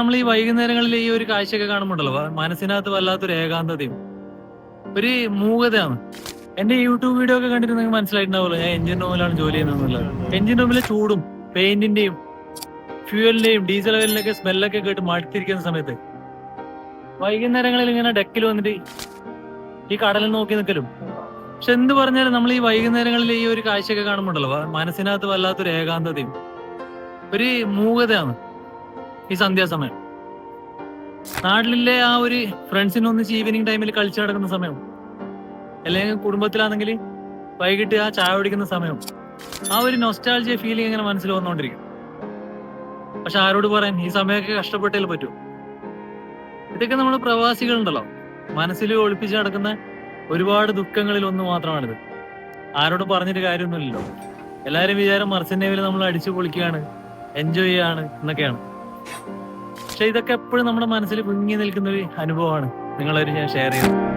നമ്മൾ ഈ വൈകുന്നേരങ്ങളിൽ ഈ ഒരു കാഴ്ചയൊക്കെ കാണുമ്പോണ്ടല്ലോ മനസ്സിനകത്ത് വല്ലാത്തൊരു ഏകാന്തതയും ഒരു മൂകതയാണ്. എന്റെ യൂട്യൂബ് വീഡിയോ ഒക്കെ കണ്ടിട്ട് നിങ്ങൾക്ക് മനസ്സിലായിട്ടുണ്ടാവുമല്ലോ, ഞാൻ എഞ്ചിൻ റൂമിലാണ് ജോലി ചെയ്യുന്നത്. എഞ്ചിൻ റൂമിലെ ചൂടും പെയിന്റിന്റെയും ഫ്യൂവലിന്റെയും ഡീസൽ ഓയിലിന്റെയൊക്കെ സ്മെല്ലൊക്കെ കേട്ട് മടുത്തിരിക്കുന്ന സമയത്ത് വൈകുന്നേരങ്ങളിൽ ഇങ്ങനെ ഡെക്കിൽ വന്നിട്ട് ഈ കടലിൽ നോക്കി നിൽക്കലും. പക്ഷെ എന്ത് പറഞ്ഞാലും നമ്മൾ ഈ വൈകുന്നേരങ്ങളിൽ ഈ ഒരു കാഴ്ചയൊക്കെ കാണുമ്പോണ്ടല്ലോ മനസ്സിനകത്ത് വല്ലാത്തൊരു ഏകാന്തതയും ഒരു മൂകതയാണ് ഈ സന്ധ്യാസമയം. നാട്ടിലെ ആ ഒരു ഫ്രണ്ട്സിനൊന്നിച്ച് ഈവനിങ് ടൈമിൽ കളിച്ചു നടക്കുന്ന സമയം, അല്ലെങ്കിൽ കുടുംബത്തിലാണെങ്കിൽ വൈകിട്ട് ആ ചായ കുടിക്കുന്ന സമയം, ആ ഒരു നൊസ്റ്റാൾജിയ ഫീലിംഗ് ഇങ്ങനെ മനസ്സിൽ വന്നുകൊണ്ടിരിക്കും. പക്ഷെ ആരോട് പറയാൻ, ഈ സമയമൊക്കെ കഷ്ടപ്പെട്ടേ പറ്റൂ. ഇതൊക്കെ നമ്മൾ പ്രവാസികളുണ്ടല്ലോ മനസ്സിൽ ഒളിപ്പിച്ച് നടക്കുന്ന ഒരുപാട് ദുഃഖങ്ങളിൽ ഒന്ന് മാത്രമാണിത്. ആരോടും പറഞ്ഞിട്ട് കാര്യമൊന്നുമില്ലല്ലോ. എല്ലാരും വിചാരം മർച്ചന്റ് നേവിയിൽ നമ്മൾ അടിച്ചു പൊളിക്കുകയാണ്, എൻജോയ് ചെയ്യാണ് എന്നൊക്കെയാണ്. പക്ഷെ ഇതൊക്കെ എപ്പോഴും നമ്മുടെ മനസ്സിൽ കുഞ്ഞി നിൽക്കുന്ന ഒരു അനുഭവമാണ് നിങ്ങളൊരു ഞാൻ ഷെയർ ചെയ്യുന്നത്.